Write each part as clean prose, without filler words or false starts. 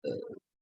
Am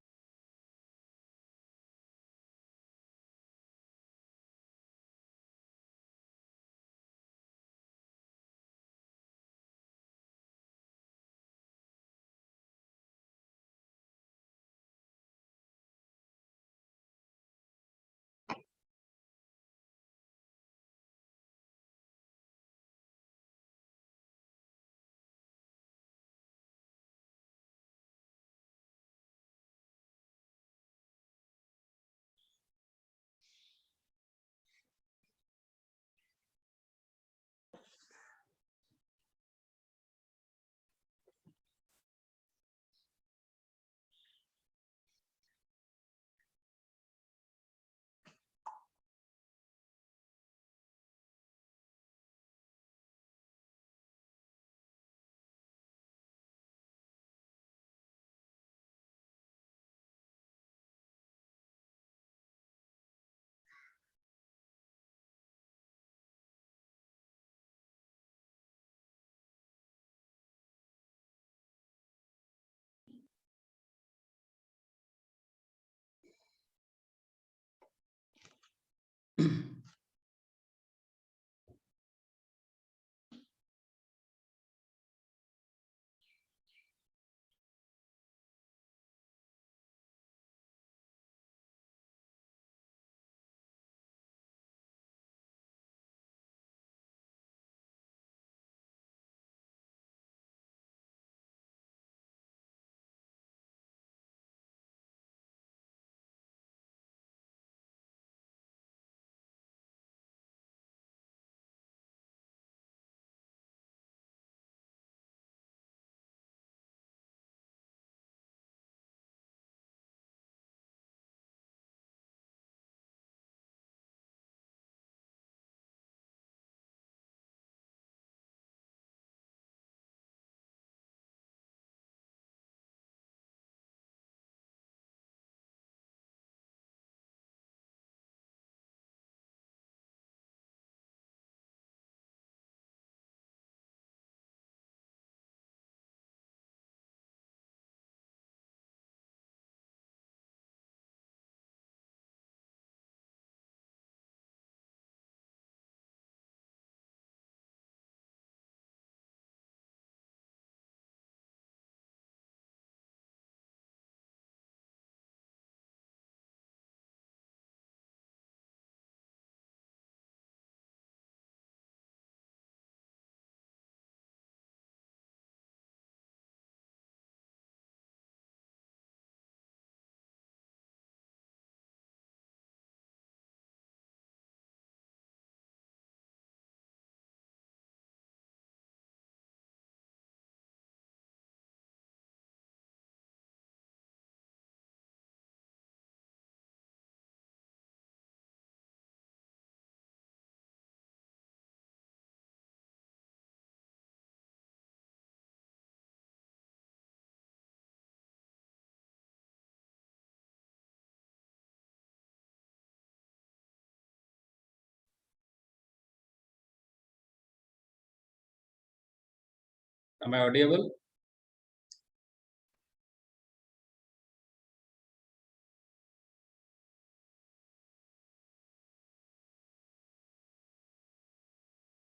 I audible?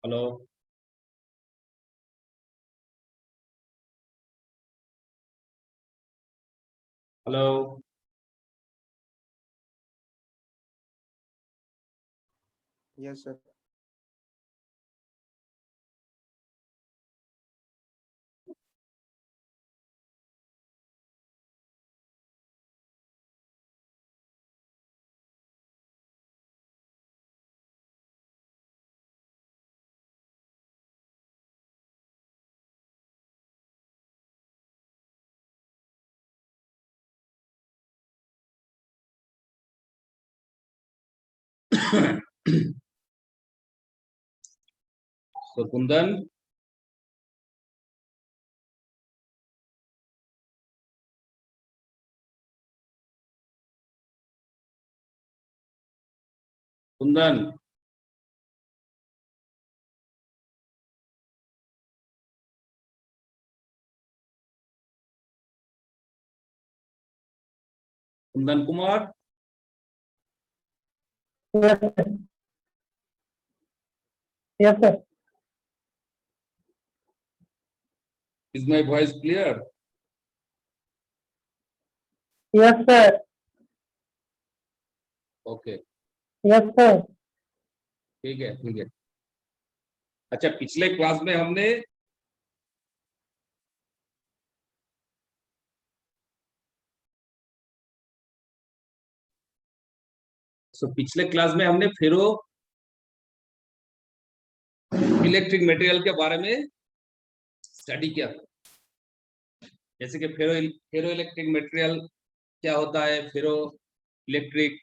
Hello? Hello? Yes, sir. So, Kundan, Kundan, Kundan Kumar, Yes, sir. Yes, sir. is my voice clear? Yes, sir. Okay, Yes, sir. ठीक है ठीक है। अच्छा, पिछले class में हमने पिछले क्लास में हमने फेरो इलेक्ट्रिक मटेरियल के बारे में स्टडी किया था। जैसे कि फेरो इलेक्ट्रिक मटेरियल क्या होता है, फेरो इलेक्ट्रिक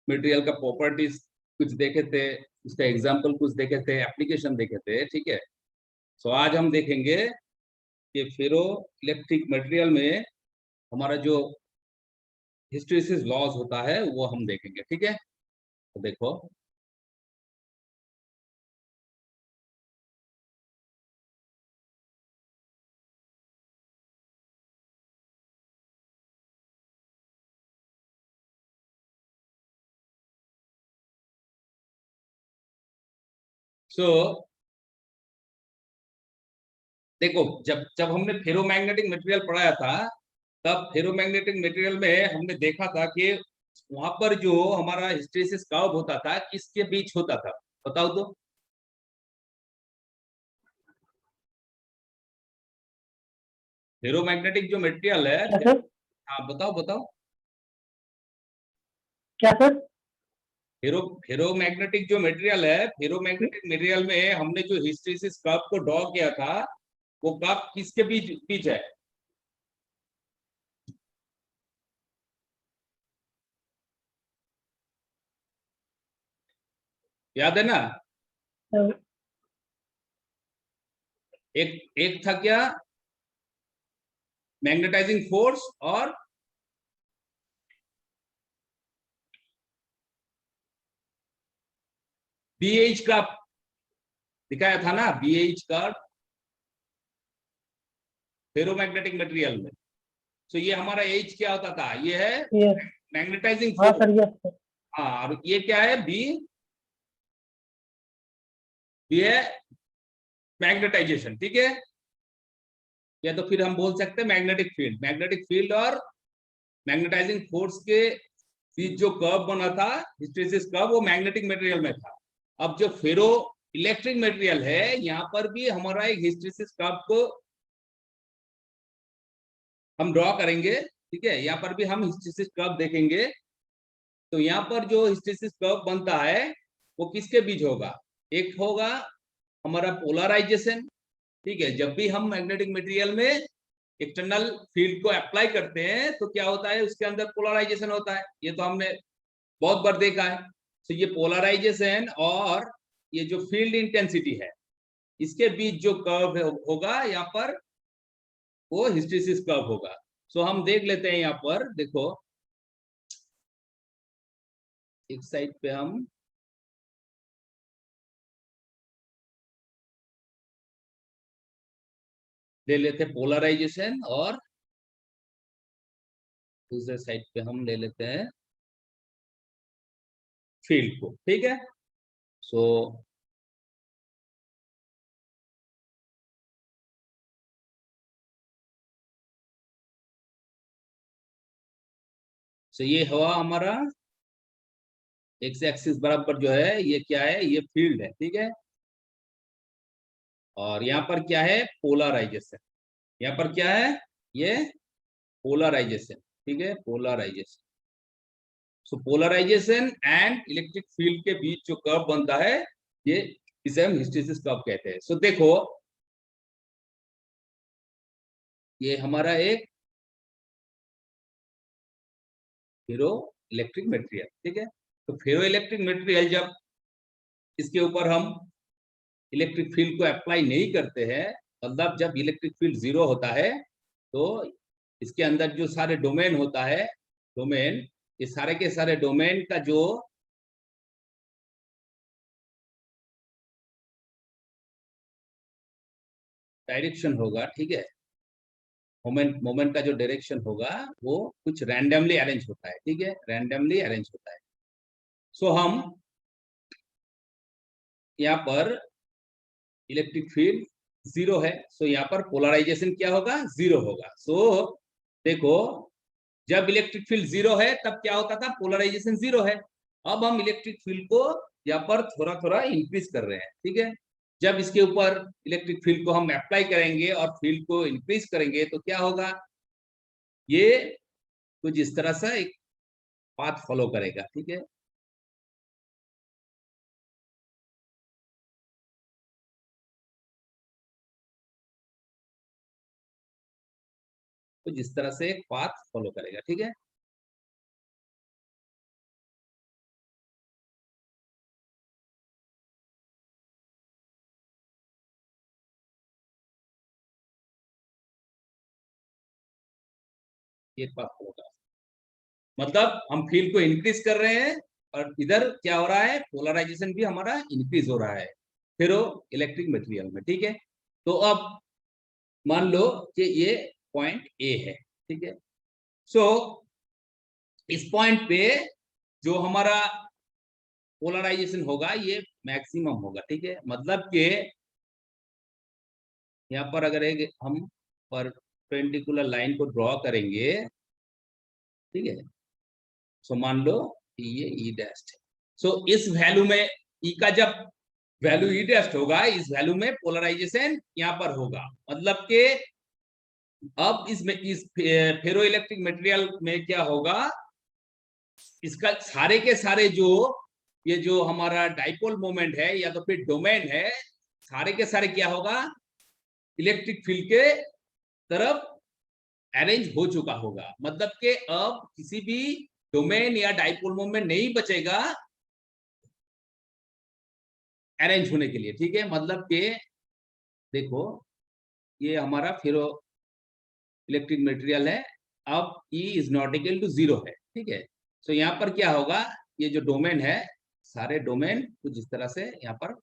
मटेरियल का प्रॉपर्टीज कुछ देखे थे, उसका एग्जांपल कुछ देखे थे, एप्लीकेशन देखे थे, ठीक है। सो आज हम देखेंगे कि फेरो इलेक्ट्रिक मटेरियल में हमारा जो हिस्टैरिसीस लॉज होता है वो हम देखेंगे, ठीक है। तो देखो, सो देखो, जब जब हमने फेरोमैग्नेटिक मटेरियल पढ़ाया था, तब फेरोमैग्नेटिक मटेरियल में हमने देखा था कि वहां पर जो हमारा हिस्टैरिसीस कर्व होता था किसके बीच होता था, बताओ तो। फेरोमैग्नेटिक जो मटेरियल है, क्या सर? हाँ बताओ बताओ। क्या सर? फेरोमैग्नेटिक जो मटेरियल है, फेरोमैग्नेटिक मटेरियल में हमने जो हिस्टैरिसीस कर्व को ड्रॉ किया था, वो कर्व किसके बीच बीच है? याद है ना? एक एक था क्या, मैग्नेटाइजिंग फोर्स, और बीएच का दिखाया था ना, बीएच का फेरोमैग्नेटिक मटेरियल में। तो ये हमारा एच क्या होता था, ये है Yes. मैग्नेटाइजिंग हाँ फोर्स। Sir, yes sir. हाँ, और ये क्या है, बी, ये है मैग्नेटाइजेशन, ठीक है। या तो फिर हम बोल सकते हैं मैग्नेटिक फील्ड। मैग्नेटिक फील्ड और मैग्नेटाइजिंग फोर्स के बीच जो कर्व बना था, हिस्टैरिसीस कर्व, वो मैग्नेटिक मटेरियल में था। अब जो फेरो इलेक्ट्रिक मटेरियल है, यहाँ पर भी हमारा एक हिस्टैरिसीस कर्व को हम ड्रॉ करेंगे, ठीक है। यहाँ पर भी हम हिस्टैरिसीस कर्व देखेंगे। तो यहाँ पर जो हिस्टैरिसीस कर्व बनता है वो किसके बीच होगा? एक होगा हमारा पोलराइजेशन, ठीक है। जब भी हम मैग्नेटिक मटेरियल में एक्सटर्नल फील्ड को अप्लाई करते हैं तो क्या होता है, उसके अंदर पोलराइजेशन होता है। ये तो हमने बहुत बार देखा है। तो ये पोलराइजेशन और ये जो फील्ड इंटेंसिटी है, इसके बीच जो कर्व होगा यहाँ पर, वो हिस्टैरिसीस कर्व होगा। सो हम देख लेते हैं, यहाँ पर देखो, एक साइड पे हम ले लेते हैं पोलराइजेशन, और दूसरे साइड पे हम ले लेते हैं फील्ड को, ठीक है। सो ये हुआ हमारा एक्स एक्सिस बराबर जो है, ये क्या है, ये फील्ड है, ठीक है। और यहाँ पर क्या है, पोलराइजेशन। यहाँ पर क्या है, ये पोलराइजेशन, ठीक है, polarization. So polarization and electric field के बीच जो कर्व बनता है, ये इसे हम हिस्टैरिसीस कर्व कहते हैं। सो देखो, ये हमारा एक फेरो इलेक्ट्रिक मटेरियल, ठीक है। तो फेरो इलेक्ट्रिक मटेरियल, जब इसके ऊपर हम इलेक्ट्रिक फील्ड को अप्लाई नहीं करते हैं, मतलब जब इलेक्ट्रिक फील्ड 0 होता है, तो इसके अंदर जो सारे डोमेन होता है, डोमेन, ये सारे के सारे डोमेन का जो डायरेक्शन होगा, ठीक है, मोमेंट का जो डायरेक्शन होगा वो कुछ रैंडमली अरेंज होता है, ठीक है, रैंडमली अरेंज होता है। सो हम यहाँ पर इलेक्ट्रिक फील्ड 0 है, सो यहाँ पर पोलराइजेशन क्या होगा, 0 होगा। सो देखो, जब इलेक्ट्रिक फील्ड 0 है तब क्या होता था, पोलराइजेशन 0 है। अब हम इलेक्ट्रिक फील्ड को यहाँ पर थोड़ा थोड़ा इंक्रीज कर रहे हैं, ठीक है। जब इसके ऊपर इलेक्ट्रिक फील्ड को हम अप्लाई करेंगे और फील्ड को इंक्रीज करेंगे तो क्या होगा, ये कुछ इस तरह से एक पाथ फॉलो करेगा, ठीक है। कुछ इस तरह से एक पाथ फॉलो करेगा, ठीक है। ये पाथ फॉलो करेगा, मतलब हम फील्ड को इंक्रीज कर रहे हैं और इधर क्या हो रहा है, पोलराइजेशन भी हमारा इंक्रीज हो रहा है फेरो इलेक्ट्रिक मटेरियल में, ठीक है। तो अब मान लो कि ये पॉइंट ए है, ठीक है। सो इस पॉइंट पे जो हमारा पोलराइजेशन होगा ये मैक्सिमम होगा, ठीक है। मतलब कि यहाँ पर अगर एक हम परपेंडिकुलर लाइन को ड्रॉ करेंगे, ठीक है, सो मान लो ये ई डैश है। सो इस वैल्यू में ई का जब वैल्यू ई डैश होगा, इस वैल्यू में पोलराइजेशन यहाँ पर होगा। मतलब कि अब इसमें इस फेरो इलेक्ट्रिक मटेरियल में क्या होगा, इसका सारे के सारे जो ये जो हमारा डाइपोल मोमेंट है या तो फिर डोमेन है, सारे के सारे क्या होगा, इलेक्ट्रिक फील्ड के तरफ अरेंज हो चुका होगा। मतलब कि अब किसी भी डोमेन या डाइपोल मोमेंट नहीं बचेगा अरेंज होने के लिए, ठीक है। मतलब कि देखो, ये हमारा फेरो इलेक्ट्रिक मटेरियल है, अब E is not equal to 0 है, ठीक है। सो यहाँ पर क्या होगा, ये जो डोमेन है, सारे डोमेन कुछ इस तरह से यहाँ पर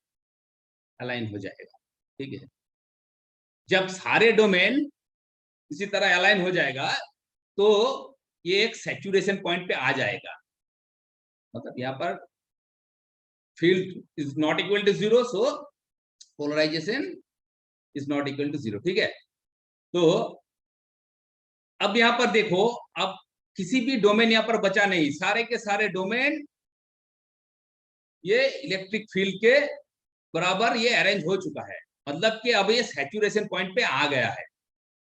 अलाइन हो जाएगा, ठीक है। जब सारे डोमेन इसी तरह अलाइन हो जाएगा तो ये एक सैचुरेशन पॉइंट पे आ जाएगा। मतलब यहाँ पर field is not equal to 0, so polarization is not equal to 0, ठीक है। तो अब यहाँ पर देखो, अब किसी भी डोमेन यहाँ पर बचा नहीं, सारे के सारे डोमेन ये इलेक्ट्रिक फील्ड के बराबर ये अरेंज हो चुका है। मतलब कि अब ये सैचुरेशन पॉइंट पे आ गया है।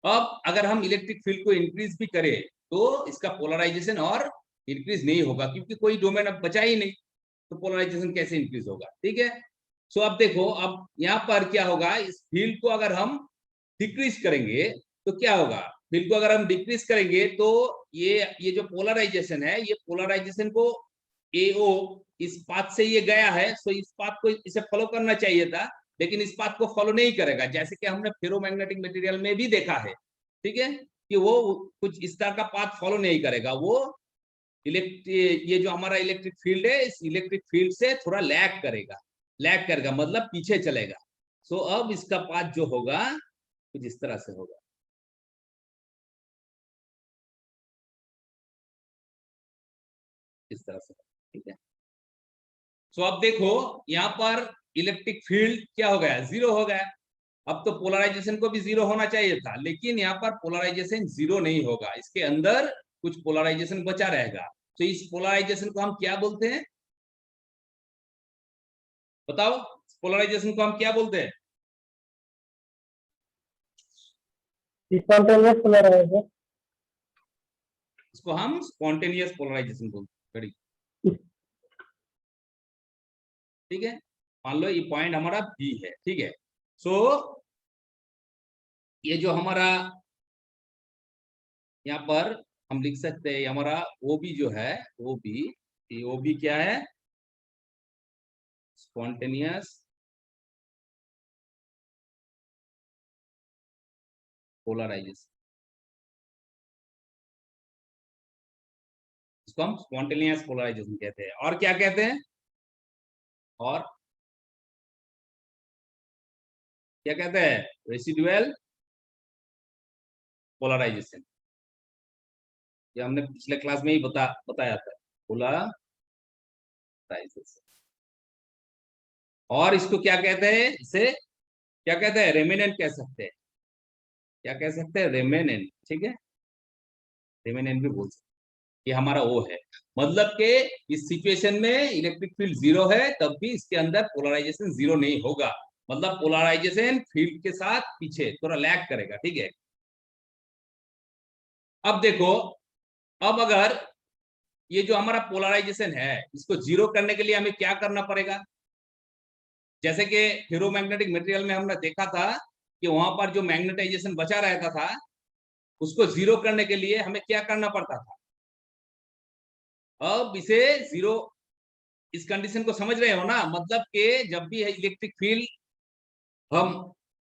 अब अगर हम इलेक्ट्रिक फील्ड को इंक्रीज भी करें तो इसका पोलराइजेशन और इंक्रीज नहीं होगा, क्योंकि कोई डोमेन अब बचा ही नहीं, तो पोलराइजेशन कैसे इंक्रीज होगा, ठीक है। सो अब देखो, अब यहाँ पर क्या होगा, इस फील्ड को अगर हम डिक्रीज करेंगे तो क्या होगा, फील्ड को अगर हम डिक्रीज करेंगे तो ये जो पोलराइजेशन है, ये पोलराइजेशन को एओ इस पाथ से ये गया है, सो इस पाथ को इसे फॉलो करना चाहिए था, लेकिन इस पाथ को फॉलो नहीं करेगा, जैसे कि हमने फेरोमैग्नेटिक मटेरियल में भी देखा है, ठीक है, कि वो कुछ इस तरह का पाथ फॉलो नहीं करेगा। वो ये जो हमारा इलेक्ट्रिक फील्ड है, इस इलेक्ट्रिक फील्ड से थोड़ा लैग करेगा, मतलब पीछे चलेगा। सो अब इसका पाथ जो होगा कुछ इस तरह से होगा, इस तरह से, ठीक है। सो अब देखो, यहाँ पर इलेक्ट्रिक फील्ड क्या हो गया, 0 हो गया। अब तो पोलराइजेशन को भी 0 होना चाहिए था, लेकिन यहाँ पर पोलराइजेशन 0 नहीं होगा, इसके अंदर कुछ पोलराइजेशन बचा रहेगा। तो इस पोलराइजेशन को हम क्या बोलते हैं, बताओ, पोलराइजेशन को हम क्या बोलते हैं? Spontaneous polarization. इसको हम स्पॉन्टेनियस पोलराइजेशन बोलते हैं, ठीक है। मान लो ये पॉइंट हमारा बी है, ठीक है। सो ये जो हमारा यहाँ पर हम लिख सकते हैं, हमारा ओ बी जो है, ओ बी, ये ओ बी क्या है, स्पॉन्टेनियस पोलराइजेशन, इसको हम स्पॉन्टेनियस पोलराइजेशन कहते हैं। और क्या कहते हैं, और क्या कहते हैं, रेसिडुअल पोलराइजेशन, ये हमने पिछले क्लास में ही बताया था, पोलराइजेशन। और इसको क्या कहते हैं, इसे क्या कहते हैं, रेमिनेंट कह सकते हैं, क्या कह सकते हैं, रेमिनेंट, ठीक है, रेमिनेंट भी बोल सकते हैं। ये हमारा ओ है, मतलब के इस सिचुएशन में इलेक्ट्रिक फील्ड जीरो है, तब भी इसके अंदर पोलराइजेशन जीरो नहीं होगा, मतलब पोलराइजेशन फील्ड के साथ पीछे थोड़ा लैग करेगा, ठीक है। अब देखो, अब अगर ये जो हमारा पोलराइजेशन है इसको जीरो करने के लिए हमें क्या करना पड़ेगा, जैसे कि फेरोमैग्नेटिक मटेरियल में हमने देखा था कि वहां पर जो मैग्नेटाइजेशन बचा रहता था उसको जीरो करने के लिए हमें क्या करना पड़ता था। अब इसे जीरो, इस कंडीशन को समझ रहे हो ना, मतलब कि जब भी इलेक्ट्रिक फील्ड हम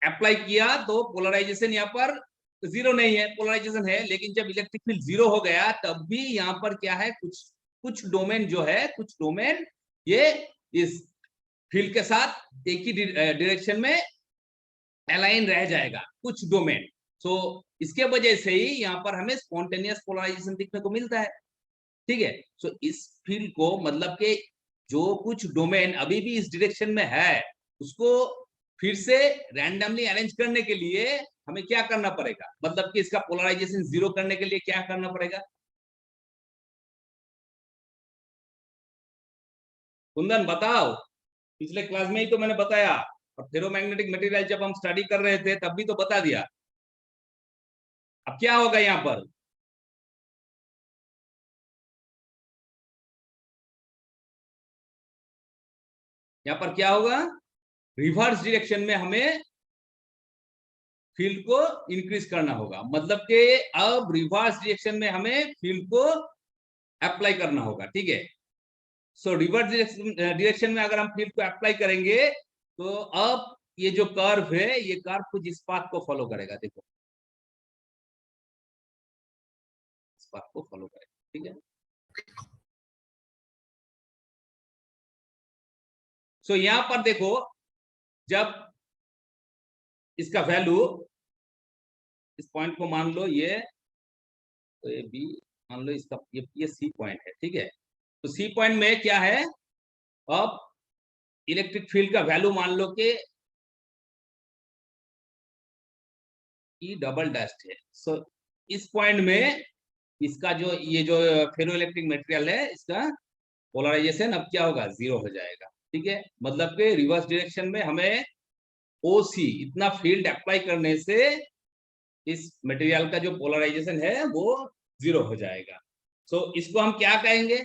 अप्लाई किया तो पोलराइजेशन यहाँ पर जीरो नहीं है, पोलराइजेशन है, लेकिन जब इलेक्ट्रिक फील्ड जीरो हो गया तब भी यहाँ पर क्या है, कुछ डोमेन जो है, कुछ डोमेन ये इस फील्ड के साथ एक ही डायरेक्शन में अलाइन रह जाएगा, कुछ डोमेन। सो इसके वजह से ही यहाँ पर हमें स्पॉन्टेनियस पोलराइजेशन देखने को मिलता है, ठीक है। सो इस फील्ड को, मतलब के जो कुछ डोमेन अभी भी इस डायरेक्शन में है उसको फिर से रैंडमली अरेंज करने के लिए हमें क्या करना पड़ेगा, मतलब कि इसका पोलराइजेशन जीरो करने के लिए क्या करना पड़ेगा। कुंदन बताओ, पिछले क्लास में ही तो मैंने बताया, और फेरोमैग्नेटिक मटेरियल जब हम स्टडी कर रहे थे तब भी तो बता दिया। अब क्या होगा यहाँ पर, यहाँ पर क्या होगा, रिवर्स डायरेक्शन में हमें फील्ड को इंक्रीज करना होगा, मतलब कि अब रिवर्स डायरेक्शन में हमें फील्ड को अप्लाई करना होगा, ठीक है। सो रिवर्स डायरेक्शन में अगर हम फील्ड को अप्लाई करेंगे तो अब ये जो कर्व है ये कर्व कुछ इस पाथ को फॉलो करेगा, देखो इस पाथ को फॉलो करेगा, ठीक है। सो यहां पर देखो, जब इसका वैल्यू, इस पॉइंट को मान लो ये, तो ये बी मान लो, इसका ये सी पॉइंट है, ठीक है। तो सी पॉइंट में क्या है, अब इलेक्ट्रिक फील्ड का वैल्यू मान लो कि ई डबल डैश है। सो इस पॉइंट में इसका जो ये जो फेरो इलेक्ट्रिक मटेरियल है इसका पोलराइजेशन अब क्या होगा, जीरो हो जाएगा, ठीक है। मतलब कि रिवर्स डायरेक्शन में हमें ओसी इतना फील्ड अप्लाई करने से इस मटेरियल का जो पोलराइजेशन है वो जीरो हो जाएगा। सो इसको हम क्या कहेंगे,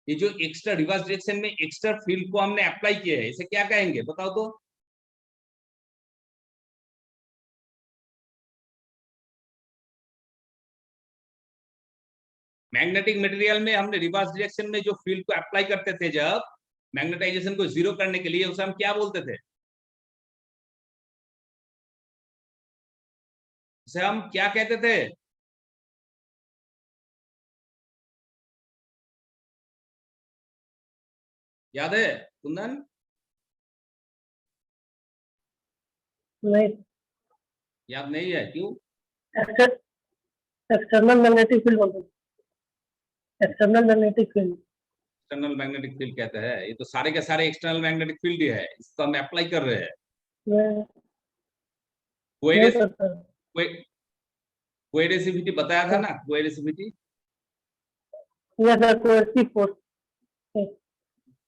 ये जो एक्स्ट्रा रिवर्स डायरेक्शन में एक्स्ट्रा फील्ड को हमने अप्लाई किया है इसे क्या कहेंगे, बताओ तो। मैग्नेटिक मटेरियल में हमने रिवर्स डायरेक्शन में जो फील्ड को अप्लाई करते थे जब मैग्नेटाइजेशन को जीरो करने के लिए, उसे हम क्या बोलते थे, उसे हम क्या कहते थे, याद है कुंदन? नहीं, याद नहीं है, क्यों? एक्सटर्नल मैग्नेटिक फील्ड बोलते हैं, external magnetic field. External magnetic field कहते हैं, ये तो सारे के सारे एक्सटर्नल मैग्नेटिक फील्ड ही है, इसको हम अप्लाई कर रहे हैं। नहीं करता। कोएरेसिविटी बताया था ना, coercivity. Yes sir, coercive force.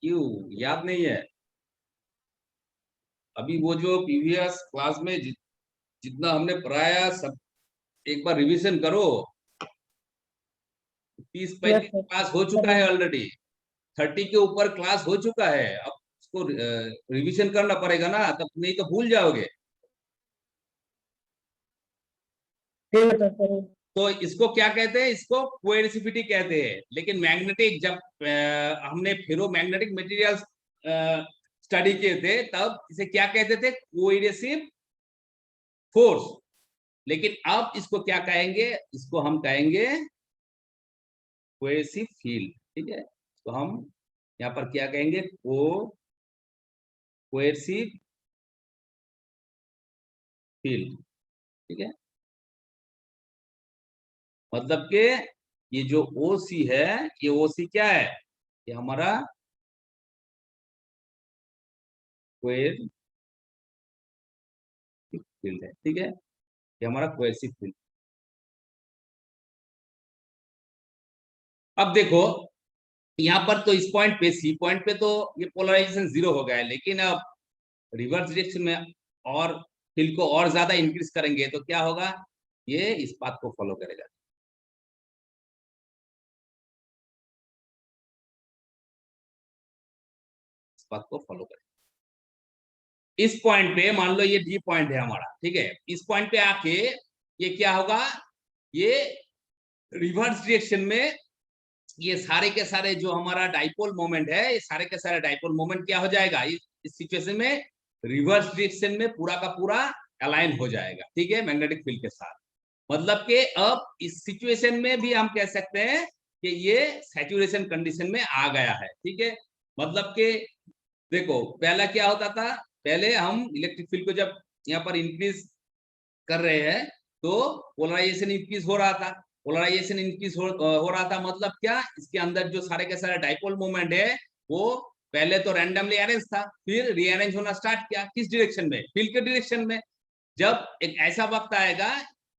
क्यों याद नहीं है? अभी वो जो प्रीवियस क्लास में जितना हमने पढ़ाया सब एक बार रिवीजन करो, 30-35 क्लास हो चुका है ऑलरेडी, 30 के ऊपर क्लास हो चुका है, अब उसको रिवीजन करना पड़ेगा ना, तब नहीं तो भूल जाओगे। तो इसको क्या कहते हैं, इसको कोएर्सिविटी कहते हैं। लेकिन मैग्नेटिक जब हमने फेरो मैग्नेटिक मटेरियल्स स्टडी किए थे तब इसे क्या कहते थे, कोएर्सिव फोर्स। लेकिन अब इसको क्या कहेंगे, इसको हम कहेंगे कोएर्सिव फील्ड, ठीक है। तो हम यहाँ पर क्या कहेंगे, कोएर्सिव फील्ड, ठीक है। मतलब कि ये जो OC है, ये OC क्या है, ये हमारा कोएर्सिव फील्ड है, ठीक है, ये हमारा कोएर्सिव फील्ड। अब देखो यहाँ पर तो इस पॉइंट पे, C पॉइंट पे तो ये पोलराइजेशन 0 हो गया है, लेकिन अब रिवर्स डायरेक्शन में और फील्ड को और ज्यादा इंक्रीज करेंगे तो क्या होगा, ये इस पाथ को फॉलो करेगा। इस पाथ को फॉलो करेगा। इस पॉइंट पे मान लो ये D पॉइंट है हमारा, ठीक है, इस पॉइंट पे आके ये क्या होगा, ये रिवर्स डायरेक्शन में ये सारे के सारे जो हमारा डाइपोल मोमेंट है, ये सारे के सारे डाइपोल मोमेंट क्या हो जाएगा, इस सिचुएशन में रिवर्स डायरेक्शन में पूरा का पूरा अलाइन हो जाएगा, ठीक है, मैग्नेटिक फील्ड के साथ। मतलब कि अब इस सिचुएशन में भी हम कह सकते हैं कि ये सैचुरेशन कंडीशन में आ गया है, ठीक है। मतलब कि देखो पहला क्या होता था, पहले हम इलेक्ट्रिक फील्ड को जब यहाँ पर इंक्रीज कर रहे हैं तो पोलराइजेशन इंक्रीज हो रहा था, पोलराइजेशन इंक्रीज हो रहा था, मतलब क्या, इसके अंदर जो सारे के सारे डाइपोल मोमेंट है वो पहले तो रैंडमली अरेंज था, फिर रीअरेंज होना स्टार्ट किया, किस डायरेक्शन में, फील्ड के डायरेक्शन में। जब एक ऐसा वक्त आएगा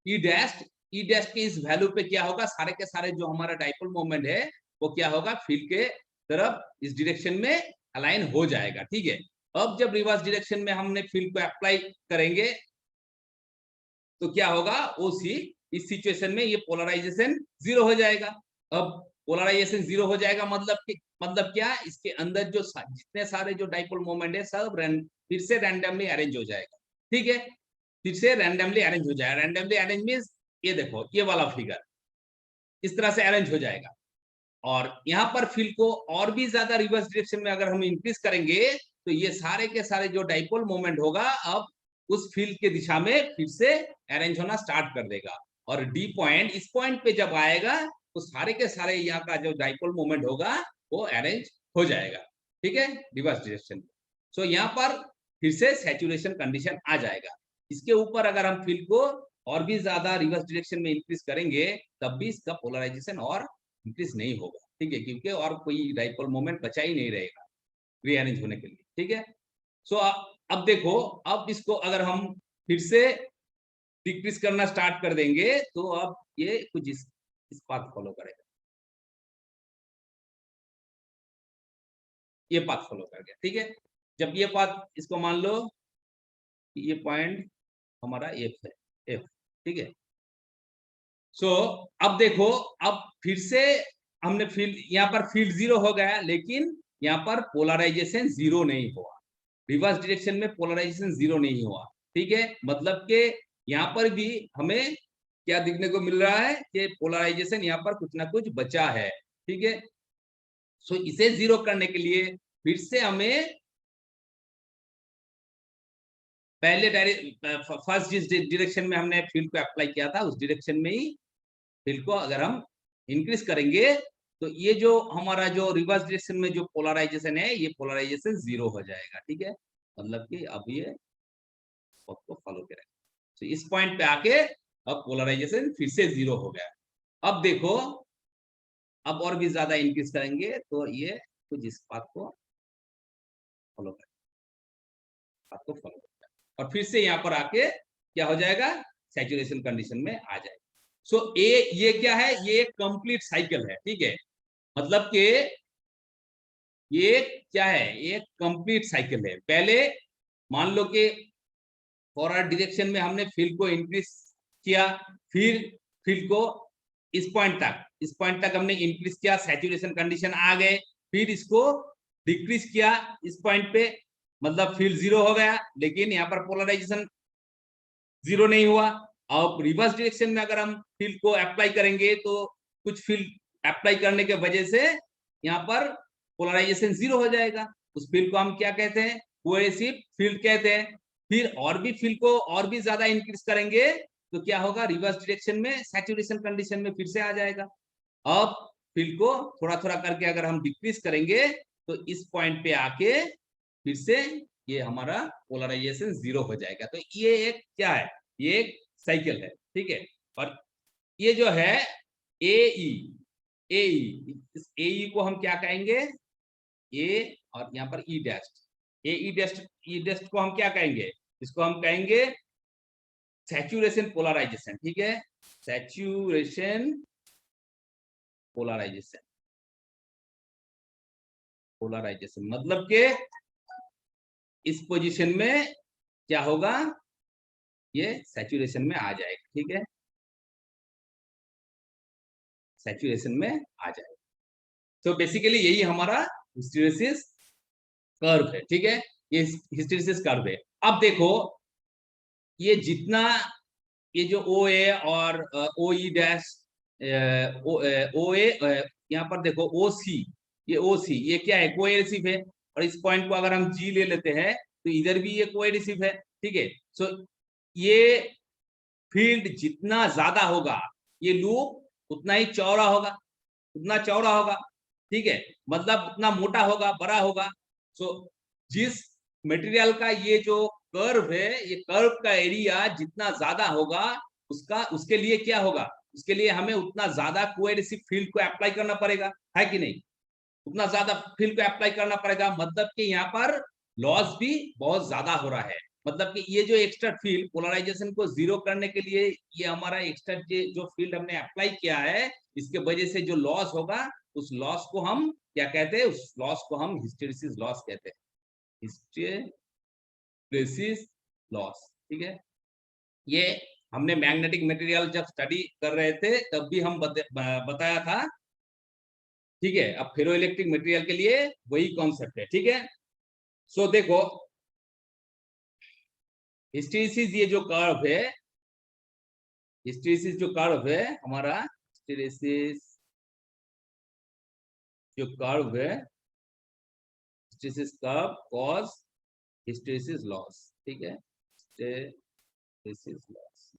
ई डैश के इस वैल्यू पे क्या होगा, सारे के सारे जो हमारा डाइपोल मोमेंट है वो क्या होगा, फील्ड के तरफ इस डायरेक्शन में अलाइन हो जाएगा, ठीक है। अब जब रिवर्स डायरेक्शन में हमने फील्ड को अप्लाई करेंगे तो क्या होगा, OC इस सिचुएशन में ये पोलराइजेशन 0 हो जाएगा। अब पोलराइजेशन 0 हो जाएगा मतलब क्या, इसके अंदर जो जितने सारे जो डाइपोल मोमेंट है सब फिर से रैंडमली अरेंज हो जाएगा, ठीक है, फिर से रैंडमली अरेंज हो जाएगा। रैंडमली अरेंज मींस ये देखो ये वाला फिगर इस तरह से अरेंज हो जाएगा। और यहाँ पर फील्ड को और भी ज्यादा रिवर्स डायरेक्शन में अगर हम इंक्रीज करेंगे तो ये सारे के सारे जो डाइपोल मोमेंट होगा अब उस फील्ड के दिशा में फिर से अरेंज होना स्टार्ट कर देगा। और D पॉइंट इस पॉइंट पे जब आएगा तो सारे के सारे यहाँ का जो डाइपोल मोमेंट होगा वो अरेंज हो जाएगा, ठीक है, रिवर्स डायरेक्शन। सो यहाँ पर फिर से सैचुरेशन कंडीशन आ जाएगा। इसके ऊपर अगर हम फील्ड को और भी ज्यादा रिवर्स डायरेक्शन में इंक्रीज करेंगे तब भी इसका पोलराइजेशन और इंक्रीज नहीं होगा, ठीक है, क्योंकि और कोई डाइपोल मोमेंट बचा ही नहीं रहेगा रीअरेंज होने के लिए, ठीक है। सो अब देखो, अब इसको अगर हम फिर से डिक्रीज करना स्टार्ट कर देंगे तो अब ये कुछ इस पाथ फॉलो करेगा, ये पाथ फॉलो कर गया, ठीक है। जब ये पाथ, इसको मान लो ये पॉइंट हमारा F है, F, ठीक है। सो अब देखो, अब फिर से हमने फील्ड, यहाँ पर फील्ड 0 हो गया, लेकिन यहाँ पर पोलराइजेशन 0 नहीं हुआ, रिवर्स डायरेक्शन में पोलराइजेशन 0 नहीं हुआ, ठीक है। मतलब कि यहाँ पर भी हमें क्या दिखने को मिल रहा है कि पोलराइजेशन यहाँ पर कुछ ना कुछ बचा है, ठीक है। सो इसे 0 करने के लिए फिर से हमें पहले फर्स्ट जिस डायरेक्शन में हमने फील्ड को अप्लाई किया था उस डायरेक्शन में ही फील्ड को अगर हम इंक्रीज करेंगे तो ये जो हमारा जो रिवर्स डायरेक्शन में जो पोलराइजेशन है ये पोलराइजेशन 0 हो जाएगा, ठीक है। मतलब कि अब ये को फॉलो करेगा, तो इस पॉइंट पे आके अब पोलराइजेशन फिर से 0 हो गया। अब देखो, अब और भी ज्यादा इंक्रीज करेंगे तो ये कुछ इस पाथ को फॉलो करेगा, पाथ को फॉलो करेगा और फिर से यहाँ पर आके क्या हो जाएगा, सैचुरेशन कंडीशन में आ जाएगा। सो ये क्या है, ये एक कंप्लीट साइकिल है, ठीक है। मतलब कि ये क्या है, ये कंप्लीट साइकिल है। पहले मान लो कि फॉरवर्ड डायरेक्शन में हमने फील्ड को इंक्रीज किया, फिर फील्ड को इस पॉइंट तक हमने इंक्रीज किया, सैचुरेशन कंडीशन आ गए, फिर इसको डिक्रीज किया इस पॉइंट पे, मतलब फील्ड 0 हो गया, लेकिन यहाँ पर पोलराइजेशन 0 नहीं हुआ। अब रिवर्स डायरेक्शन में अगर हम फील्ड को अप्लाई करेंगे तो कुछ फील्ड अप्लाई करने के वजह से यहाँ पर पोलराइजेशन 0 हो जाएगा, उस फील्ड को हम क्या कहते हैं, कोएसिव फील्ड कहते हैं। फिर और भी फील्ड को और भी ज्यादा इंक्रीज करेंगे तो क्या होगा, रिवर्स डायरेक्शन में सैचुरेशन कंडीशन में फिर से आ जाएगा। अब फील्ड को थोड़ा थोड़ा करके अगर हम डिक्रीज करेंगे तो इस पॉइंट पे आके फिर से ये हमारा पोलराइजेशन 0 हो जाएगा। तो ये एक क्या है, ये एक साइकिल है, ठीक है। और ये जो है AE, इस AE को हम क्या कहेंगे, ए और यहाँ पर ई डैश, ई डैश को हम क्या कहेंगे, इसको हम कहेंगे सैचुरेशन पोलराइजेशन, ठीक है, सैचुरेशन पोलराइजेशन, मतलब के इस पोजीशन में क्या होगा, ये सैचुरेशन में आ जाएगा, ठीक है, सैचुरेशन में आ जाएगा। तो बेसिकली यही हमारा हिस्टेरेसिस कर्व है, ठीक है, ये हिस्टेरेसिस कर्व है। अब देखो ये जितना, ये जो OA और OE डैश, OA, यहाँ पर देखो OC, ये OC, ये क्या है, कोएडहेसिव है, और इस पॉइंट को अगर हम G ले लेते हैं तो इधर भी ये कोएडहेसिव है, ठीक है। सो ये फील्ड जितना ज्यादा होगा, ये लूप उतना ही चौड़ा होगा, उतना चौड़ा होगा, ठीक है, मतलब उतना मोटा होगा, बड़ा होगा। सो जिस मटेरियल का ये जो कर्व है, ये कर्व का एरिया जितना ज्यादा होगा, उसके लिए क्या होगा, उसके लिए हमें उतना ज्यादा कोएडहेसिव फील्ड को अप्लाई करना पड़ेगा, है कि नहीं, उतना ज्यादा फील्ड को अप्लाई करना पड़ेगा, मतलब कि यहाँ पर लॉस भी बहुत ज्यादा हो रहा है। मतलब कि ये जो एक्स्ट्रा फील्ड पोलराइजेशन को जीरो करने के लिए, ये हमारा एक्स्ट्रा जो फील्ड हमने अप्लाई किया है, इसके वजह से जो लॉस होगा, उस लॉस को हम क्या कहते हैं, उस लॉस को हम हिस्टेरेसिस लॉस कहते हैं, हिस्टेरेसिस लॉस, ठीक है। ये हमने मैग्नेटिक मटेरियल जब स्टडी कर रहे थे तब भी हम बताया था, ठीक है। अब फेरोइलेक्ट्रिक मटेरियल के लिए वही कॉन्सेप्ट है, ठीक है। सो देखो हिस्टेरेसिस, ये जो कर्व है, हिस्टेरेसिस जो कर्व है हमारा, हिस्टेरेसिस जो कर्व है, hysteresis curve cause hysteresis loss, ठीक है, हिस्टेरेसिस लॉस,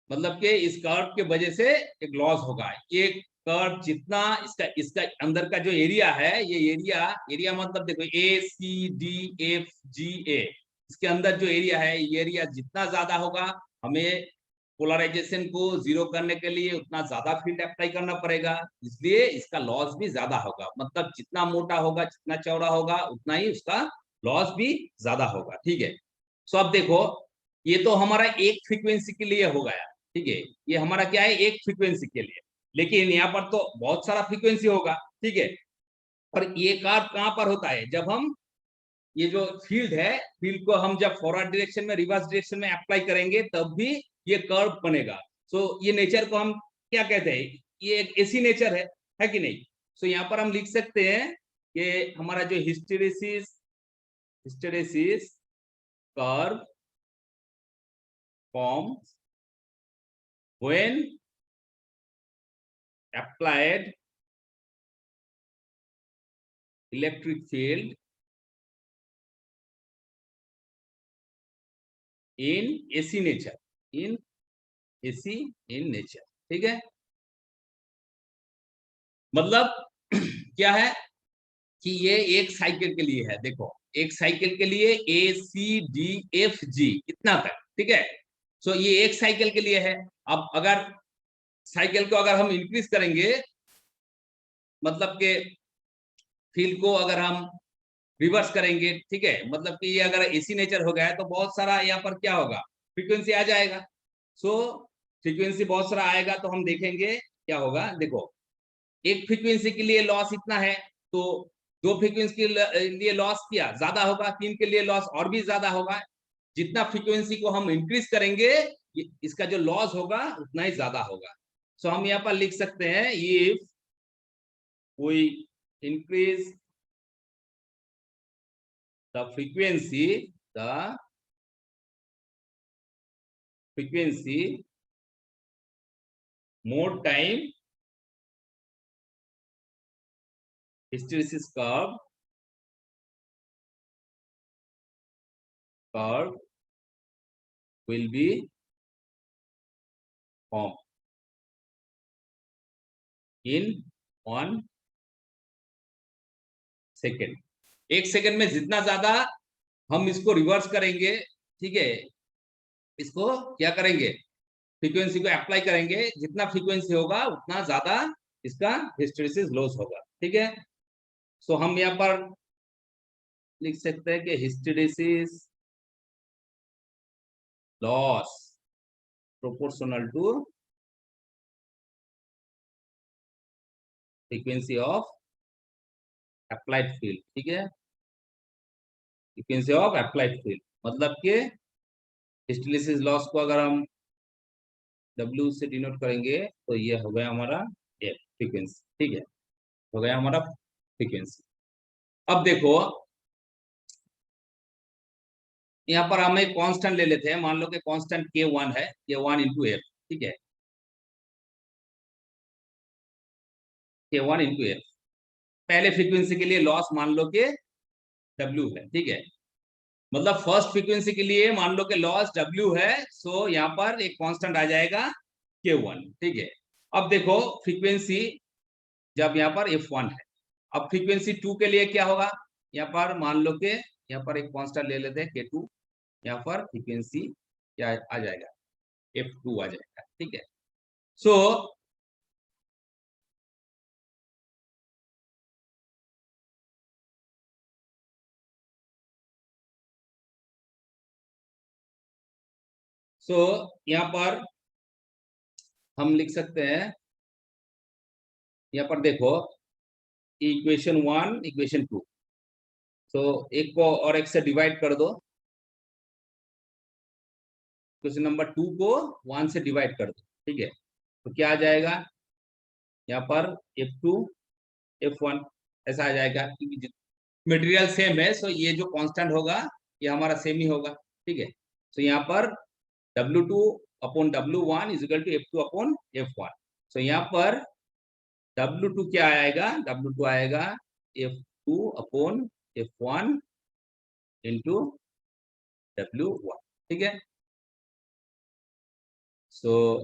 मतलब कि इस कर्व के वजह से एक लॉस होगा। ये कर्व जितना इसका अंदर का जो एरिया है, ये एरिया मतलब देखो ACDFGA, इसके अंदर जो एरिया है, ये एरिया जितना ज्यादा होगा, हमें पोलराइजेशन को जीरो करने के लिए उतना ज्यादा फील्ड अप्लाई करना पड़ेगा, इसलिए इसका लॉस भी ज्यादा होगा। मतलब जितना मोटा होगा, जितना चौड़ा होगा, उतना ही उसका लॉस भी ज्यादा होगा, ठीक है। सो अब देखो ये तो हमारा एक फ्रीक्वेंसी के लिए हो गया, ठीक है, ये हमारा क्या है, एक फ्रीक्वेंसी के लिए, लेकिन यहाँ पर तो बहुत सारा फ्रीक्वेंसी होगा, ठीक है। और ये कर्व कहाँ पर होता है, जब हम ये जो फील्ड है, फील्ड को हम जब फॉरवर्ड डायरेक्शन में, रिवर्स डायरेक्शन में अप्लाई करेंगे, तब भी ये कर्व बनेगा। सो ये नेचर को हम क्या कहते हैं, ये एक ऐसी नेचर है कि नहीं। सो यहाँ पर हम लिख सकते हैं कि हमारा जो hysteresis curve forms when applied electric field in AC nature, in AC in nature, ठीक है। मतलब क्या है कि ये एक साइकिल के लिए है, देखो एक साइकिल के लिए ACDFG इतना तक, ठीक है। सो ये एक साइकिल के लिए है। अब अगर साइकिल को अगर हम इंक्रीज करेंगे, मतलब के फील्ड को अगर हम रिवर्स करेंगे, ठीक है, मतलब कि ये अगर एसी नेचर हो गया है तो बहुत सारा यहाँ पर क्या होगा, फ्रीक्वेंसी आ जाएगा। सो फ्रीक्वेंसी बहुत सारा आएगा तो हम देखेंगे क्या होगा। देखो एक फ्रीक्वेंसी के लिए लॉस इतना है, तो दो फ्रीक्वेंसी के लिए लॉस किया ज्यादा होगा, तीन के लिए लॉस और भी ज्यादा होगा। जितना फ्रीक्वेंसी को हम इंक्रीज करेंगे, इसका जो लॉस होगा उतना ही ज्यादा होगा। सो हम यहाँ पर लिख सकते हैं, if we increase the frequency more time hysteresis curve will be formed in 1 second। एक सेकंड में जितना ज्यादा हम इसको रिवर्स करेंगे, ठीक है, इसको क्या करेंगे, फ्रीक्वेंसी को अप्लाई करेंगे, जितना फ्रीक्वेंसी होगा उतना ज्यादा इसका हिस्टेरिसिस लॉस होगा। ठीक है, सो हम यहाँ पर लिख सकते हैं कि hysteresis loss proportional to frequency of applied field. ठीक है, फ्रीक्वेंसी ऑफ अप्लाइड फील्ड मतलब कि हिस्टेरिसिस लॉस को अगर हम W से डिनोट करेंगे तो ये हो गया हमारा F फ्रीक्वेंसी। ठीक है, हो गया हमारा फ्रीक्वेंसी। अब देखो यहाँ पर हम एक कांस्टेंट ले लेते हैं, मान लो कि कांस्टेंट K1 है, K1 इंटू F। ठीक है, K1 इंटू F। पहले फ्रीक्वेंसी के लिए लॉस मान लो कि W है। ठीक है, मतलब फर्स्ट फ्रीक्वेंसी के लिए मान लो कि लॉस W है, सो यहाँ पर एक कांस्टेंट आ जाएगा K1। ठीक है, अब देखो फ्रीक्वेंसी जब यहाँ पर F1 है, अब फ्रीक्वेंसी 2 के लिए क्या होगा, यहाँ पर मान लो कि यहाँ पर एक कांस्टेंट ले लेते हैं K2, यहाँ पर फ्रीक्वेंसी क्या आ जाएगा, F2 आ जाएगा। ठीक है, सो यहाँ पर हम लिख सकते हैं, यहाँ पर देखो इक्वेशन 1 इक्वेशन 2, तो एक को और एक से डिवाइड कर दो, क्वेश्चन नंबर 2 को 1 से डिवाइड कर दो। ठीक है, तो क्या आ जाएगा, यहाँ पर F2 F1 ऐसा आ जाएगा, क्योंकि मटेरियल सेम है, सो ये जो कांस्टेंट होगा ये हमारा सेम ही होगा। ठीक है, तो यहाँ पर W2 upon W1 is equal to F2 upon F1। So यहाँ पर W2 क्या आएगा, W2 आएगा F2 upon F1 into W1। ठीक है, सो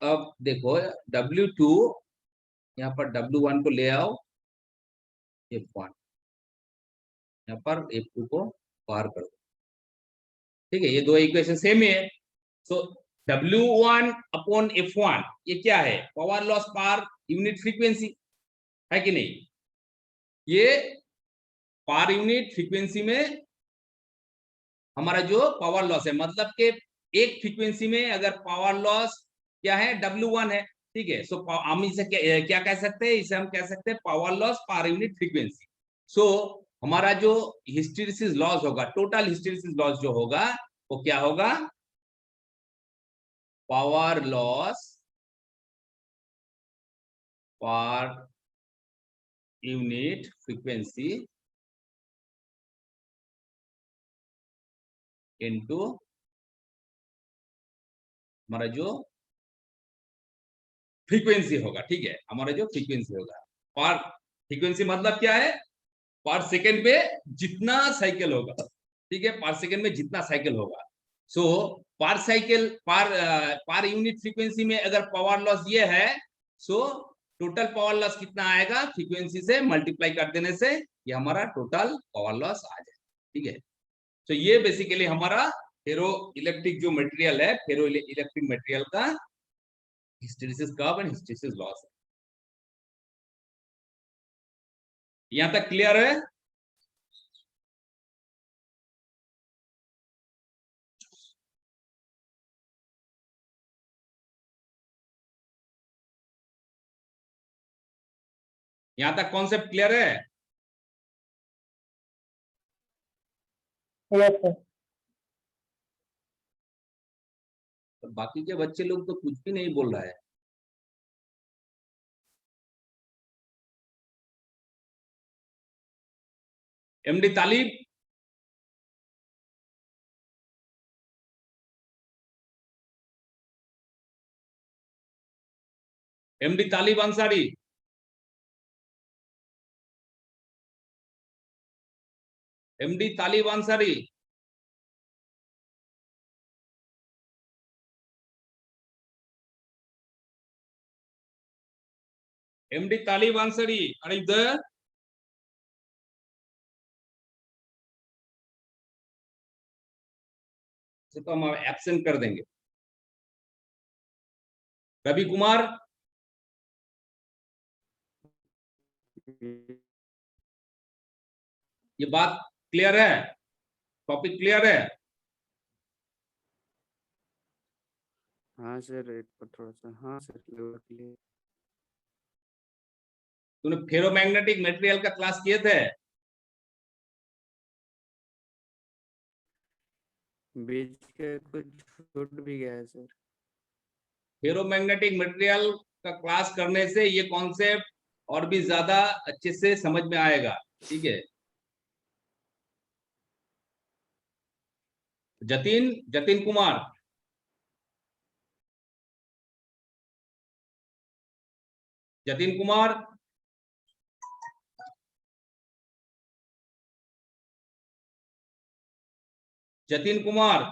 अब देखो W2 यहाँ पर W1 को ले आओ, F1 यहाँ पर F2 को बाहर कर दो। ठीक है, ये दो इक्वेशन सेम ही है। सो W1 अपॉन F1 ये क्या है, power loss per unit frequency है कि नहीं, ये पर यूनिट फ्रीक्वेंसी में हमारा जो पावर लॉस है, मतलब कि एक फ्रीक्वेंसी में अगर पावर लॉस क्या है, W1 है। ठीक है, सो हम इसे क्या कह सकते हैं, इसे हम कह सकते हैं power loss per unit frequency. So हमारा जो हिस्टेरिसिस लॉस होगा, टोटल हिस्टेरिसिस लॉस जो होगा वो क्या होगा, power loss per unit frequency into हमारा जो फ्रीक्वेंसी होगा। ठीक है, हमारा जो फ्रीक्वेंसी होगा, पर फ्रीक्वेंसी मतलब क्या है, पर सेकंड पे जितना साइकिल होगा। ठीक है, पर सेकंड में जितना साइकिल होगा, सो पर साइकिल पर यूनिट फ्रीक्वेंसी में अगर पावर लॉस ये है, सो टोटल पावर लॉस कितना आएगा, फ्रीक्वेंसी से मल्टीप्लाई कर देने से ये हमारा टोटल पावर लॉस आ जाए। ठीक है, तो ये बेसिकली हमारा फेरो इलेक्ट्रिक जो मटेरियल है, फेरो इलेक्ट्रिक मटेरियल का hysteresis curve and hysteresis loss है। यहां तक क्लियर है? यहां तक कॉन्सेप्ट क्लियर है? Yes sir. तो बाकी के बच्चे लोग तो कुछ भी नहीं बोल रहा है। एमडी तालिब, एमडी तालिब अंसारी, एमडी तालिब अंसारी, एमडी तालिब अंसारी, अरे इधर से तो हम एब्सेंट कर देंगे। रवि कुमार, ये बात क्लियर है? टॉपिक क्लियर है? हाँ सर, एक पर थोड़ा सा, हाँ सर क्लियर। तूने फेरोमैग्नेटिक मटेरियल का क्लास किए थे? बीच के कुछ छूट भी गया है सर। फेरोमैग्नेटिक मटेरियल का क्लास करने से ये कॉन्सेप्ट और भी ज्यादा अच्छे से समझ में आएगा, ठीक है। जतिन, जतिन कुमार, जतिन कुमार, जतिन कुमार,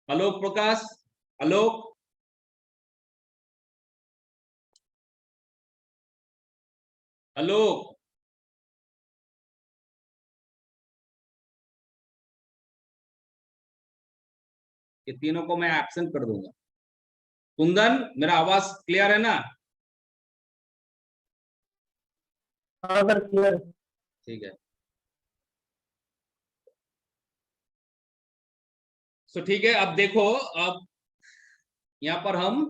आलोक प्रकाश, आलोक, आलोक, ये तीनों को मैं एब्सेंट कर दूंगा। कुंदन, मेरा आवाज क्लियर है ना? हाँ सर क्लियर। ठीक है। सो ठीक है, अब देखो, अब यहां पर हम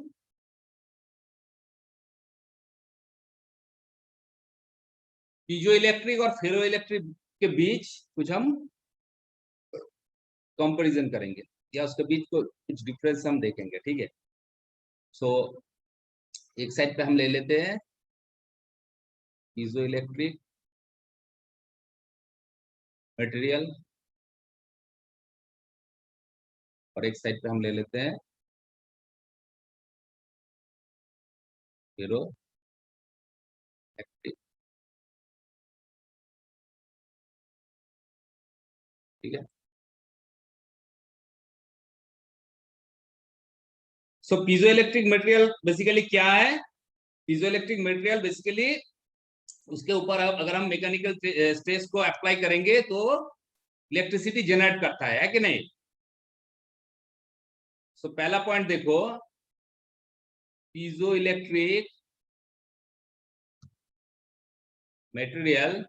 पीजो इलेक्ट्रिक और फेरो इलेक्ट्रिक के बीच कुछ हम कंपैरिजन करेंगे, या उसके बीच को कुछ डिफरेंस हम देखेंगे, ठीक है। सो एक साइड पे हम ले लेते हैं पीजो इलेक्ट्रिक मटेरियल, और एक साइड पे हम ले लेते हैं फेरो इलेक्ट्रिक, ठीक है। सो पीजो इलेक्ट्रिक मटेरियल बेसिकली क्या है? पीजो इलेक्ट्रिक मटेरियल बेसिकली उसके ऊपर अगर हम मैकेनिकल स्ट्रेस को अप्लाई करेंगे तो इलेक्ट्रिसिटी जनरेट करता है कि नहीं? सो पहला पॉइंट देखो, piezo electric material,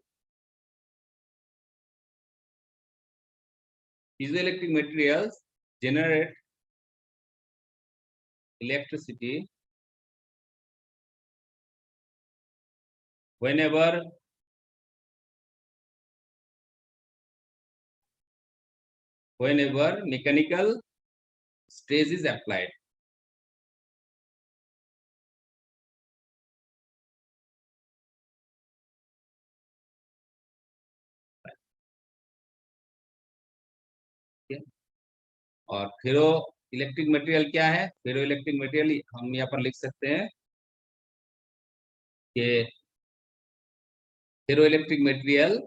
piezoelectric materials generate electricity whenever mechanical stress is applied. और फेरो इलेक्ट्रिक मटेरियल क्या है? फेरो इलेक्ट्रिक मटेरियल हम यहाँ पर लिख सकते हैं कि ferroelectric material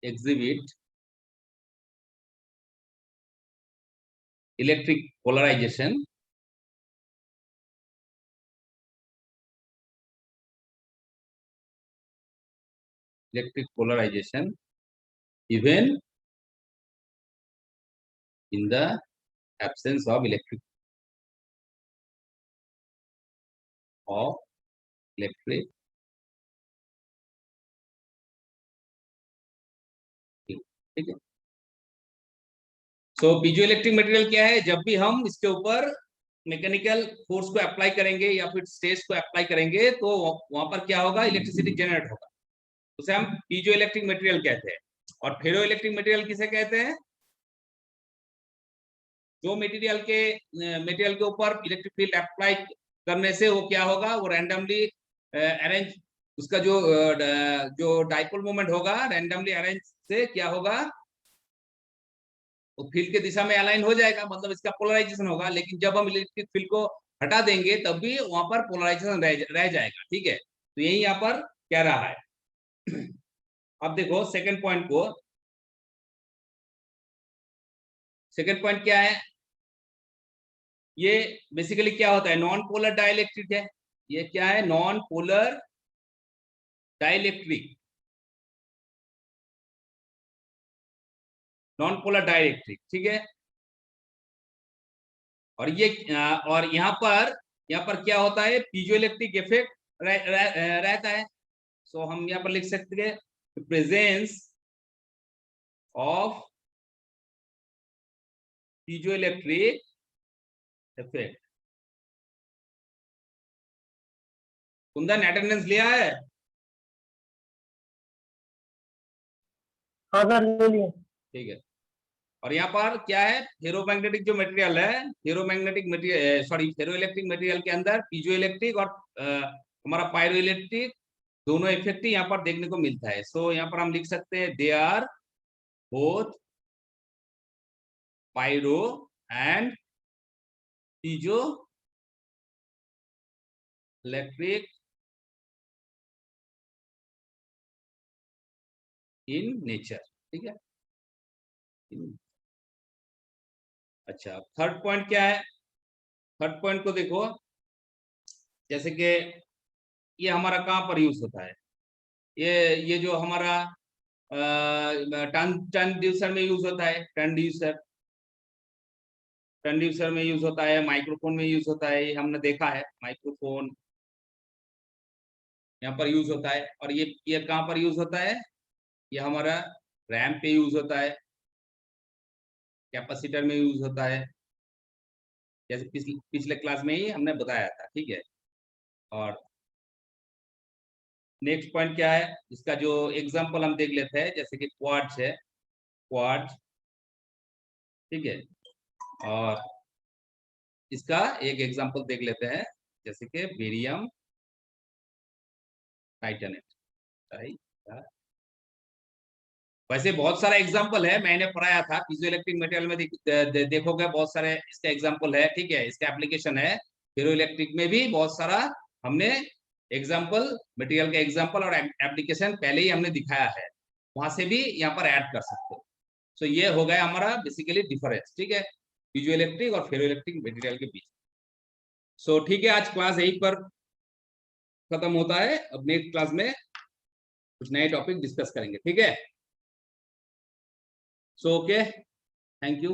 exhibit electric polarization even in the absence of electric ठीक है। सो पीजो इलेक्ट्रिक मटेरियल क्या है? जब भी हम इसके ऊपर मैकेनिकल फोर्स को अप्लाई करेंगे या फिर स्ट्रेस को अप्लाई करेंगे तो वहां पर क्या होगा? इलेक्ट्रिसिटी जनरेट होगा, उसे हम पीजो इलेक्ट्रिक मटेरियल कहते हैं। और फेरो इलेक्ट्रिक मटेरियल किसे कहते हैं? जो मटेरियल के ऊपर इलेक्ट्रिक फील्ड अप्लाई करने से वो क्या होगा? वो रैंडमली अरेंज, उसका जो डाइपोल मोमेंट होगा रैंडमली अरेंज से क्या होगा? वो फील्ड के दिशा में अलाइन हो जाएगा, मतलब इसका पोलराइजेशन होगा। लेकिन जब हम इलेक्ट्रिक फील्ड को हटा देंगे तब भी वहां पर पोलराइजेशन रह जाएगा, ठीक है। तो यही यहाँ पर कह रहा है। अब देखो सेकंड पॉइंट को, सेकंड पॉइंट क्या है? ये बेसिकली क्या होता है? नॉन पोलर डाइलेक्ट्रिक है, ये क्या है, non polar dielectric, non polar dielectric, ठीक है। और ये और यहाँ पर क्या होता है, पीजोइलेक्ट्रिक इफेक्ट रहता है। सो हम यहाँ पर लिख सकते हैं presence of piezoelectric effect. Kundan attendance लिया है? हाँ सर ले लिए। ठीक है। और यहाँ पर क्या है, फेरोमैग्नेटिक जो मटेरियल है, ferromagnetic material, sorry ferroelectric material के अंदर पीजोइलेक्ट्रिक और हमारा पायरोइलेक्ट्रिक दोनों इफेक्ट ही यहाँ पर देखने को मिलता है। सो यहाँ पर हम लिख सकते हैं they are both pyro and piezo electric in nature, ठीक है। अच्छा, थर्ड पॉइंट क्या है, थर्ड पॉइंट को देखो, जैसे कि ये हमारा कहाँ पर यूज होता है, ये जो हमारा ट्रांसड्यूसर में यूज होता है, ट्रांसड्यूसर में यूज होता है, माइक्रोफोन में यूज होता है, ये हमने देखा है, माइक्रोफोन यहाँ पर यूज होता है। और ये कहाँ पर यूज होता है, ये हमारा रैम पे यूज होता है, कैपेसिटर में यूज होता है, जैसे पिछले क्लास में ही हमने बताया था, ठीक है। और नेक्स्ट पॉइंट क्या है, इसका जो एग्जांपल हम देख लेते हैं, जैसे कि क्वार्ट्ज है, क्वार्ट्ज, ठीक है। और इसका एक एग्जांपल देख लेते हैं, जैसे कि बेरियम टाइटेनेट। वैसे बहुत सारा एग्जांपल है, मैंने पढ़ाया था पीजोइलेक्ट्रिक मटेरियल में, देखोगे बहुत सारे इसका एग्जांपल है, ठीक है, इसका एप्लीकेशन है। फेरोइलेक्ट्रिक में भी बहुत सारा हमने एग्जांपल, मटेरियल का एग्जांपल और एप्लीकेशन पहले ही हमने दिखाया है, वहां से भी यहाँ पर ऐड कर सकते हो। सो ये हो गया हमारा बेसिकली डिफरेंस, ठीक है, पीजोइलेक्ट्रिक और फेरोइलेक्ट्रिक मटेरियल के बीच। सो ठीक है, आज क्लास यहीं पर खत्म होता है। अब नेक्स्ट क्लास में कुछ नए टॉपिक डिस्कस करेंगे, ठीक है। So okay, thank you.